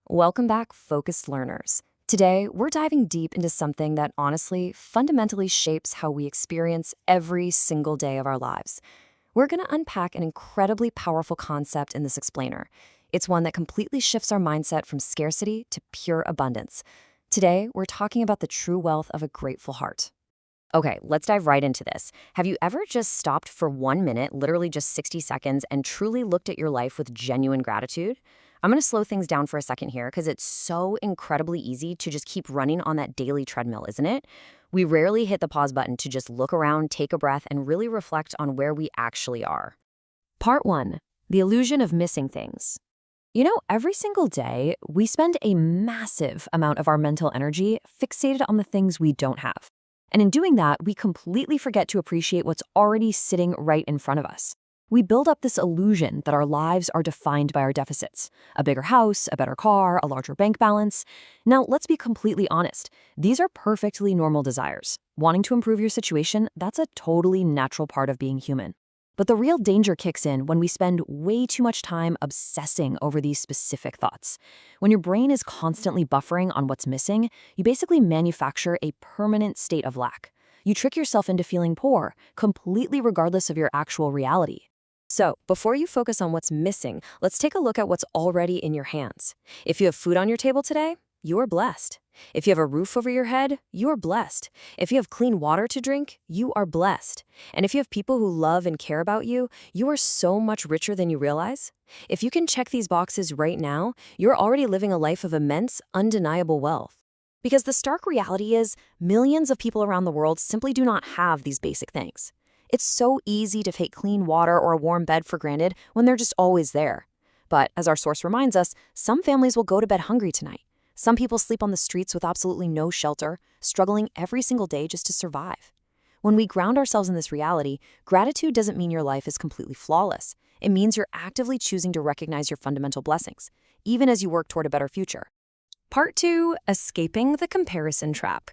Welcome back, focused learners. Today, we're diving deep into something that honestly, fundamentally shapes how we experience every single day of our lives. We're going to unpack an incredibly powerful concept in this explainer. It's one that completely shifts our mindset from scarcity to pure abundance. Today, we're talking about the true wealth of a grateful heart. Okay, let's dive right into this. Have you ever just stopped for 1 minute, literally just 60 seconds, and truly looked at your life with genuine gratitude? I'm going to slow things down for a second here because it's so incredibly easy to just keep running on that daily treadmill, isn't it? We rarely hit the pause button to just look around, take a breath, and really reflect on where we actually are. Part 1. The illusion of missing things. Every single day, we spend a massive amount of our mental energy fixated on the things we don't have. And in doing that, we completely forget to appreciate what's already sitting right in front of us. We build up this illusion that our lives are defined by our deficits: a bigger house, a better car, a larger bank balance. Now, let's be completely honest. These are perfectly normal desires. Wanting to improve your situation, that's a totally natural part of being human. But the real danger kicks in when we spend way too much time obsessing over these specific thoughts. When your brain is constantly buffering on what's missing, you basically manufacture a permanent state of lack. You trick yourself into feeling poor, completely regardless of your actual reality. So, before you focus on what's missing, let's take a look at what's already in your hands. If you have food on your table today, you are blessed. If you have a roof over your head, you are blessed. If you have clean water to drink, you are blessed. And if you have people who love and care about you, you are so much richer than you realize. If you can check these boxes right now, you're already living a life of immense, undeniable wealth. Because the stark reality is, millions of people around the world simply do not have these basic things. It's so easy to take clean water or a warm bed for granted when they're just always there. But as our source reminds us, some families will go to bed hungry tonight. Some people sleep on the streets with absolutely no shelter, struggling every single day just to survive. When we ground ourselves in this reality, gratitude doesn't mean your life is completely flawless. It means you're actively choosing to recognize your fundamental blessings, even as you work toward a better future. Part 2. Escaping the comparison trap.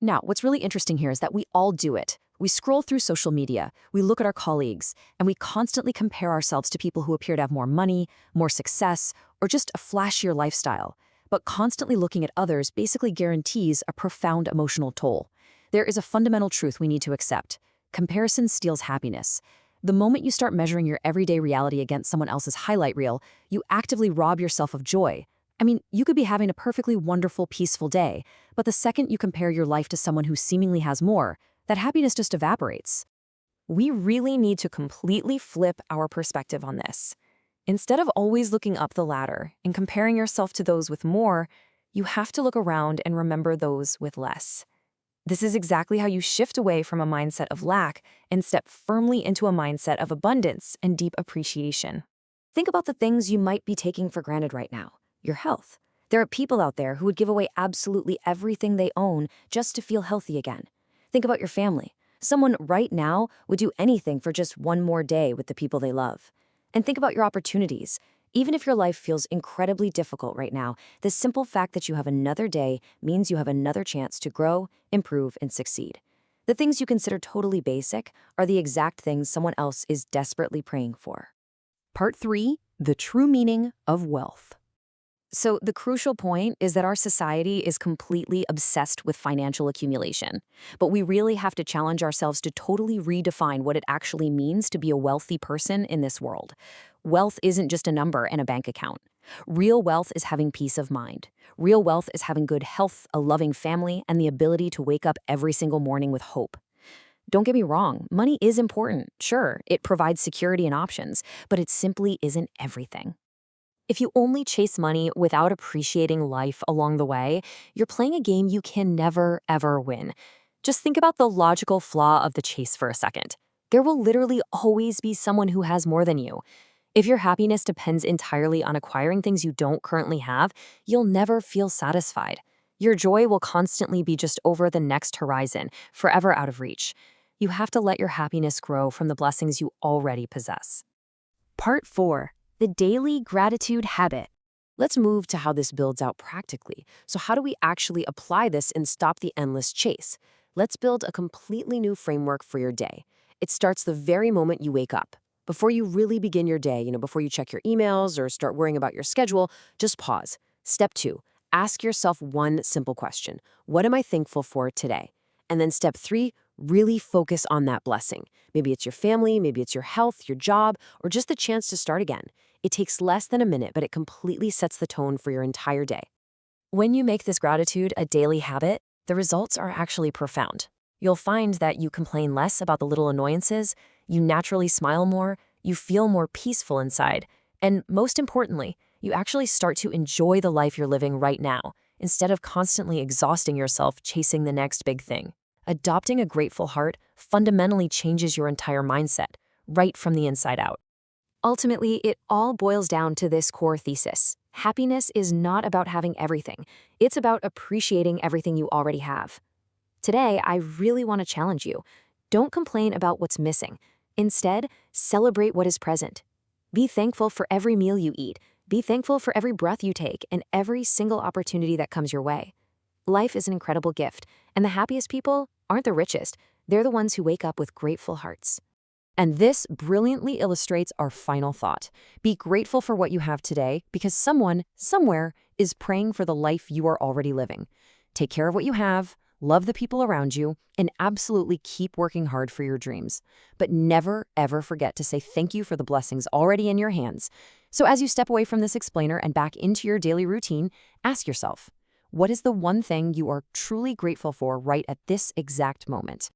Now, what's really interesting here is that we all do it. We scroll through social media, we look at our colleagues, and we constantly compare ourselves to people who appear to have more money, more success, or just a flashier lifestyle. But constantly looking at others basically guarantees a profound emotional toll. There is a fundamental truth we need to accept. Comparison steals happiness. The moment you start measuring your everyday reality against someone else's highlight reel, you actively rob yourself of joy. I mean, you could be having a perfectly wonderful, peaceful day, but the second you compare your life to someone who seemingly has more, that happiness just evaporates. We really need to completely flip our perspective on this. Instead of always looking up the ladder and comparing yourself to those with more, you have to look around and remember those with less. This is exactly how you shift away from a mindset of lack and step firmly into a mindset of abundance and deep appreciation. Think about the things you might be taking for granted right now. Your health. There are people out there who would give away absolutely everything they own just to feel healthy again. Think about your family. Someone right now would do anything for just one more day with the people they love. And think about your opportunities. Even if your life feels incredibly difficult right now, the simple fact that you have another day means you have another chance to grow, improve, and succeed. The things you consider totally basic are the exact things someone else is desperately praying for. Part 3. The true meaning of wealth. So the crucial point is that our society is completely obsessed with financial accumulation. But we really have to challenge ourselves to totally redefine what it actually means to be a wealthy person in this world. Wealth isn't just a number and a bank account. Real wealth is having peace of mind. Real wealth is having good health, a loving family, and the ability to wake up every single morning with hope. Don't get me wrong, money is important. Sure, it provides security and options, but it simply isn't everything. If you only chase money without appreciating life along the way, you're playing a game you can never, ever win. Just think about the logical flaw of the chase for a second. There will literally always be someone who has more than you. If your happiness depends entirely on acquiring things you don't currently have, you'll never feel satisfied. Your joy will constantly be just over the next horizon, forever out of reach. You have to let your happiness grow from the blessings you already possess. Part 4. The daily gratitude habit. Let's move to how this builds out practically. So how do we actually apply this and stop the endless chase? Let's build a completely new framework for your day. It starts the very moment you wake up. Before you really begin your day, before you check your emails or start worrying about your schedule, just pause. Step 2, ask yourself one simple question. What am I thankful for today? And then step 3, really focus on that blessing. Maybe it's your family, maybe it's your health, your job, or just the chance to start again. It takes less than a minute, but it completely sets the tone for your entire day. When you make this gratitude a daily habit, the results are actually profound. You'll find that you complain less about the little annoyances, you naturally smile more, you feel more peaceful inside, and most importantly, you actually start to enjoy the life you're living right now, instead of constantly exhausting yourself chasing the next big thing. Adopting a grateful heart fundamentally changes your entire mindset, right from the inside out. Ultimately, it all boils down to this core thesis. Happiness is not about having everything. It's about appreciating everything you already have. Today, I really want to challenge you. Don't complain about what's missing. Instead, celebrate what is present. Be thankful for every meal you eat. Be thankful for every breath you take and every single opportunity that comes your way. Life is an incredible gift, and the happiest people aren't the richest. They're the ones who wake up with grateful hearts. And this brilliantly illustrates our final thought. Be grateful for what you have today because someone, somewhere, is praying for the life you are already living. Take care of what you have, love the people around you, and absolutely keep working hard for your dreams. But never, ever forget to say thank you for the blessings already in your hands. So as you step away from this explainer and back into your daily routine, ask yourself, what is the one thing you are truly grateful for right at this exact moment?